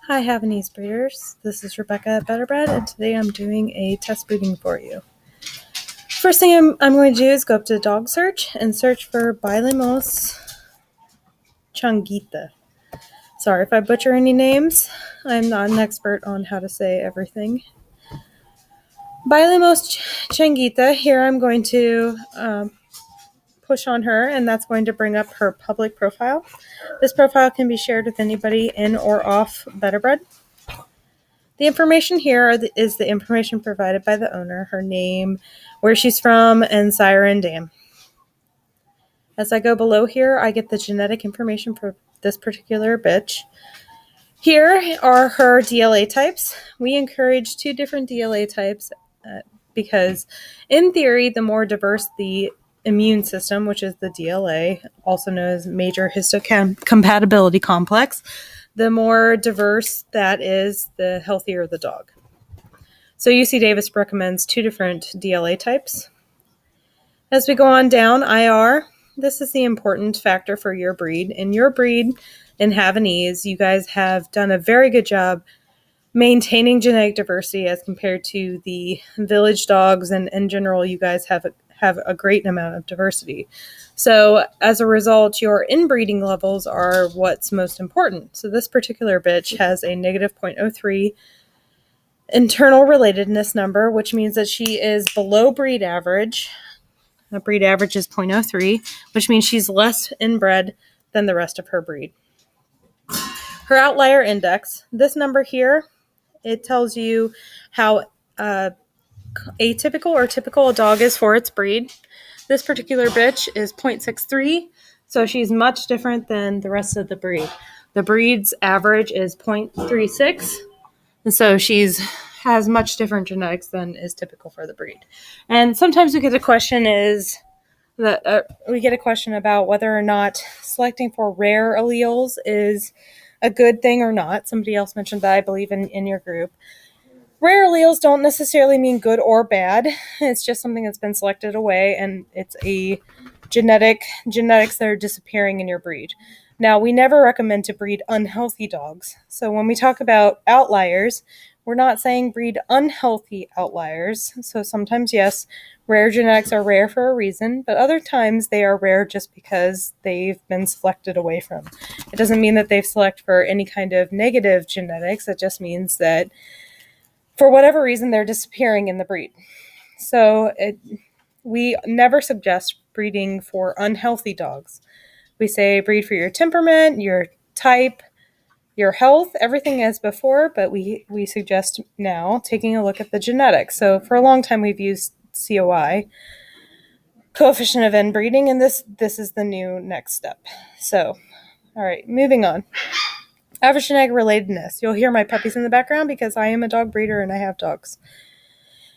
Hi, havanese breeders. This is Rebecca at Better Breed, and today I'm doing a test breeding for you. First thing I'm going to do is go up to dog search and search for Bailemos changita. Sorry if I butcher any names. I'm not an expert on how to say everything. Bailemos changita, here I'm going to push on her, and that's going to bring up her public profile. This profile can be shared with anybody in or off Better Breed. The information here is the information provided by the owner, her name, where she's from, and sire and dam. As I go below here, I get the genetic information for this particular bitch. Here are her DLA types. We encourage 2 different DLA types because, in theory, the more diverse the immune system, which is the DLA, also known as major histocompatibility complex, the more diverse that is, the healthier the dog. So UC Davis recommends 2 different DLA types. As we go on down, IR, this is the important factor for your breed. In your breed, in Havanese, you guys have done a very good job maintaining genetic diversity as compared to the village dogs, and in general, you guys have a great amount of diversity. So as a result, your inbreeding levels are what's most important. So this particular bitch has a negative 0.03 internal relatedness number, which means that she is below breed average. The breed average is 0.03, which means she's less inbred than the rest of her breed. Her outlier index, this number here, it tells you how atypical or typical a dog is for its breed. This particular bitch is 0.63, so she's much different than the rest of the breed. The breed's average is 0.36, and so has much different genetics than is typical for the breed. And sometimes we get a question about whether or not selecting for rare alleles is a good thing or not. Somebody else mentioned that, I believe, in your group. Rare alleles don't necessarily mean good or bad. It's just something that's been selected away, and it's a genetics that are disappearing in your breed. Now, we never recommend to breed unhealthy dogs. So when we talk about outliers, we're not saying breed unhealthy outliers. So sometimes, yes, rare genetics are rare for a reason, but other times they are rare just because they've been selected away from. It doesn't mean that they've selected for any kind of negative genetics. It just means that for whatever reason, they're disappearing in the breed. So we never suggest breeding for unhealthy dogs. We say breed for your temperament, your type, your health, everything as before, but we suggest now taking a look at the genetics. So for a long time, we've used COI, coefficient of inbreeding, and this is the new next step. So, all right, moving on. Average genetic relatedness. You'll hear my puppies in the background because I am a dog breeder and I have dogs.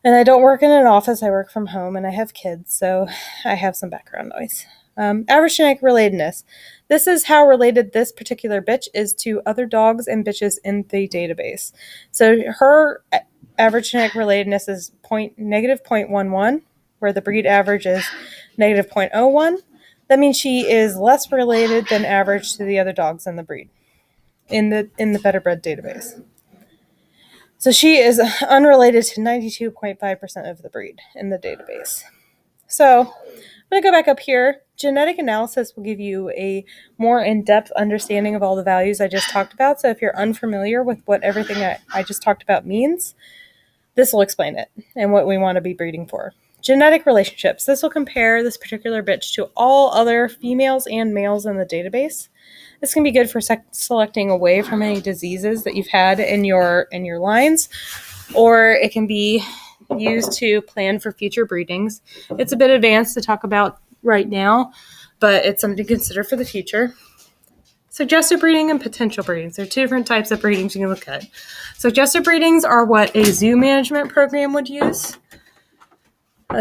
And I don't work in an office, I work from home, and I have kids, so I have some background noise. Average genetic relatedness. This is how related this particular bitch is to other dogs and bitches in the database. So her average genetic relatedness is negative 0.11, where the breed average is negative 0.01. That means she is less related than average to the other dogs in the breed, in the Better Breed database. So she is unrelated to 92.5% of the breed in the database. So I'm going to go back up here. Genetic analysis will give you a more in-depth understanding of all the values I just talked about. So if you're unfamiliar with what everything I just talked about means, this will explain it and what we want to be breeding for. Genetic relationships. This will compare this particular bitch to all other females and males in the database. This can be good for selecting away from any diseases that you've had in your lines, or it can be used to plan for future breedings. It's a bit advanced to talk about right now, but it's something to consider for the future. Suggested breeding and potential breedings. There are 2 different types of breedings you can look at. Suggested breedings are what a zoo management program would use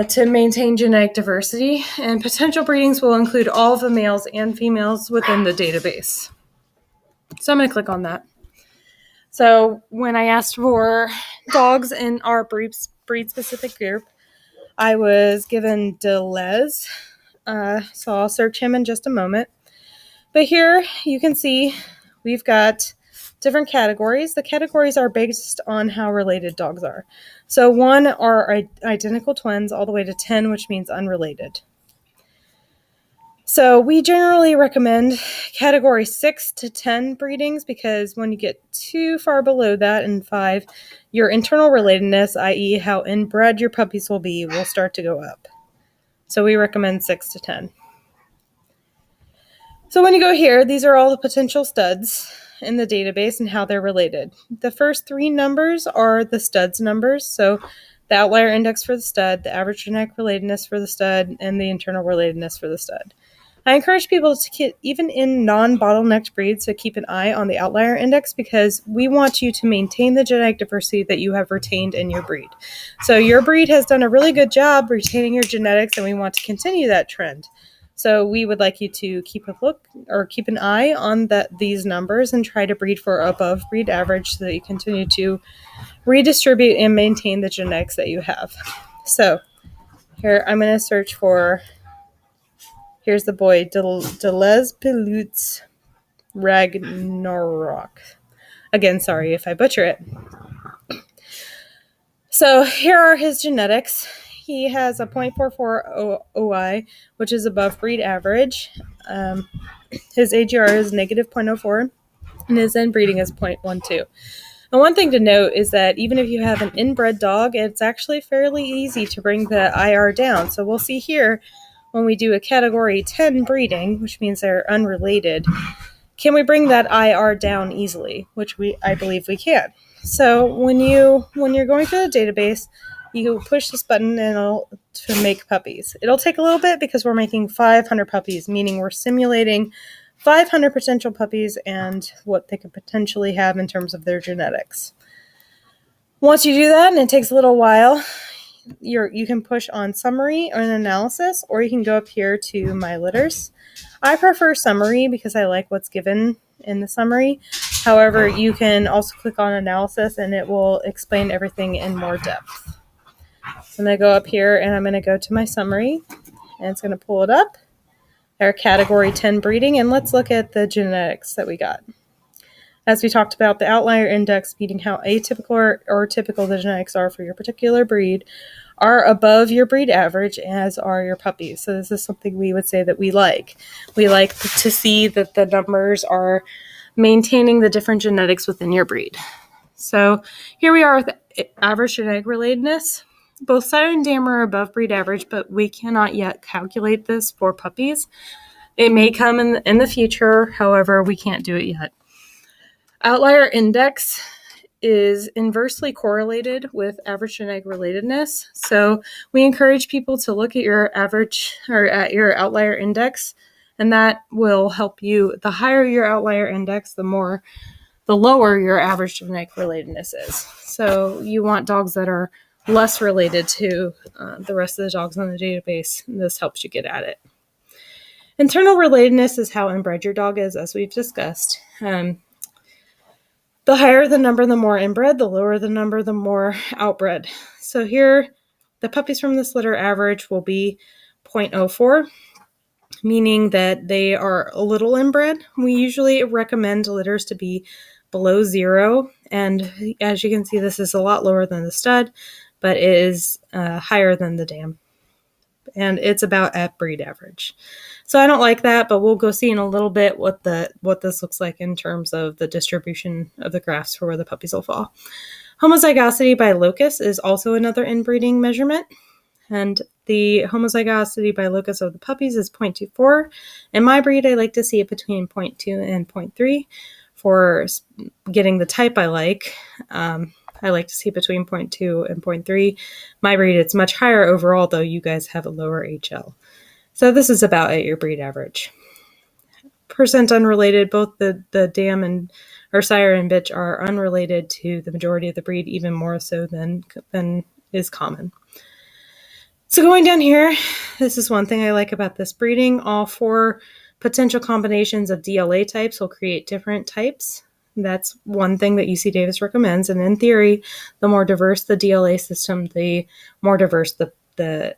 to maintain genetic diversity, and potential breedings will include all of the males and females within the database. So I'm going to click on that. So when I asked for dogs in our breed-specific group, I was given Deleuze, so I'll search him in just a moment. But here you can see we've got different categories. The categories are based on how related dogs are. So 1 are identical twins all the way to 10, which means unrelated. So we generally recommend category 6 to 10 breedings because when you get too far below that in 5, your internal relatedness, i.e. how inbred your puppies will start to go up. So we recommend 6 to 10. So when you go here, these are all the potential studs in the database and how they're related. The first 3 numbers are the studs numbers. So the outlier index for the stud, the average genetic relatedness for the stud, and the internal relatedness for the stud. I encourage people to even in non-bottlenecked breeds, to keep an eye on the outlier index because we want you to maintain the genetic diversity that you have retained in your breed. So your breed has done a really good job retaining your genetics, and we want to continue that trend. So we would like you to keep an eye on these numbers and try to breed for above breed average so that you continue to redistribute and maintain the genetics that you have. So here I'm going to search for. Here's the boy, Deleuze Pelutz Ragnarok. Again, sorry if I butcher it. So here are his genetics. He has a 0.44 OI, which is above breed average. His AGR is negative 0.04, and his inbreeding is 0.12. And one thing to note is that even if you have an inbred dog, it's actually fairly easy to bring the IR down. So we'll see here when we do a category 10 breeding, which means they're unrelated, can we bring that IR down easily, which I believe we can. So when you're going through the database, you push this button and to make puppies. It'll take a little bit because we're making 500 puppies, meaning we're simulating 500 potential puppies and what they could potentially have in terms of their genetics. Once you do that, and it takes a little while, you can push on summary or an analysis, or you can go up here to my litters. I prefer summary because I like what's given in the summary. However, you can also click on analysis and it will explain everything in more depth. So I'm going to go up here and I'm going to go to my summary and it's going to pull it up. Our category 10 breeding, and let's look at the genetics that we got. As we talked about, the outlier index, meaning how atypical or typical the genetics are for your particular breed, are above your breed average, as are your puppies. So this is something we would say that we like. We like to see that the numbers are maintaining the different genetics within your breed. So here we are with average genetic relatedness. Both sire and dam are above breed average, but we cannot yet calculate this for puppies. It may come in the future, however, we can't do it yet. Outlier index is inversely correlated with average genetic relatedness. So we encourage people to look at your average or at your outlier index, and that will help you. The higher your outlier index, the lower your average genetic relatedness is. So you want dogs that are less related to the rest of the dogs on the database. And this helps you get at it. Internal relatedness is how inbred your dog is, as we've discussed. The higher the number, the more inbred. The lower the number, the more outbred. So here, the puppies from this litter average will be 0.04, meaning that they are a little inbred. We usually recommend litters to be below 0. And as you can see, this is a lot lower than the stud, but it is higher than the dam. And it's about at breed average. So I don't like that, but we'll go see in a little bit what this looks like in terms of the distribution of the graphs for where the puppies will fall. Homozygosity by locus is also another inbreeding measurement. And the homozygosity by locus of the puppies is 0.24. In my breed, I like to see it between 0.2 and 0.3. For getting the type I like to see between 0.2 and 0.3. My breed, it's much higher overall, though you guys have a lower HL. So this is about at your breed average. Percent unrelated, both the dam or sire and bitch are unrelated to the majority of the breed, even more so than is common. So going down here, this is one thing I like about this breeding. All 4 potential combinations of DLA types will create different types. That's one thing that UC Davis recommends. And in theory, the more diverse the DLA system, the more diverse the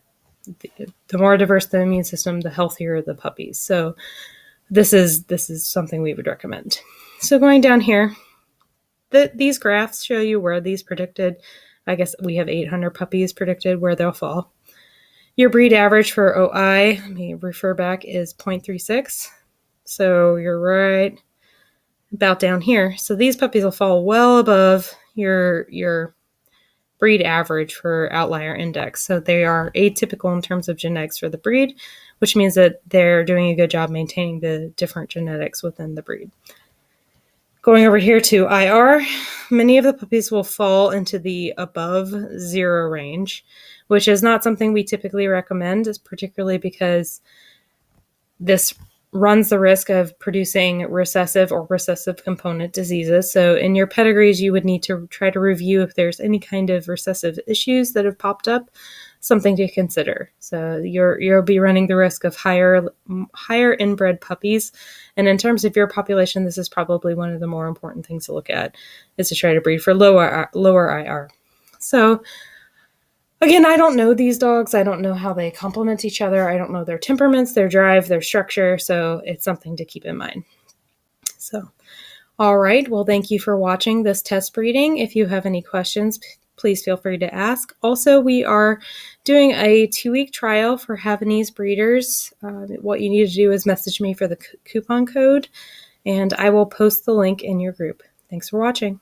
more diverse the immune system, the healthier the puppies. So this is something we would recommend. So going down here, these graphs show you where these predicted, I guess we have 800 puppies predicted where they'll fall. Your breed average for OI, let me refer back, is 0.36. So you're right about down here. So these puppies will fall well above your breed average for outlier index. So they are atypical in terms of genetics for the breed, which means that they're doing a good job maintaining the different genetics within the breed. Going over here to IR, many of the puppies will fall into the above 0 range, which is not something we typically recommend, particularly because this runs the risk of producing recessive or recessive component diseases. So in your pedigrees, you would need to try to review if there's any kind of recessive issues that have popped up, something to consider. So you'll be running the risk of higher inbred puppies. And in terms of your population, this is probably one of the more important things to look at, is to try to breed for lower IR. So again, I don't know these dogs. I don't know how they complement each other. I don't know their temperaments, their drive, their structure. So it's something to keep in mind. So, all right. Well, thank you for watching this test breeding. If you have any questions, please feel free to ask. Also, we are doing a 2-week trial for Havanese breeders. What you need to do is message me for the coupon code, and I will post the link in your group. Thanks for watching.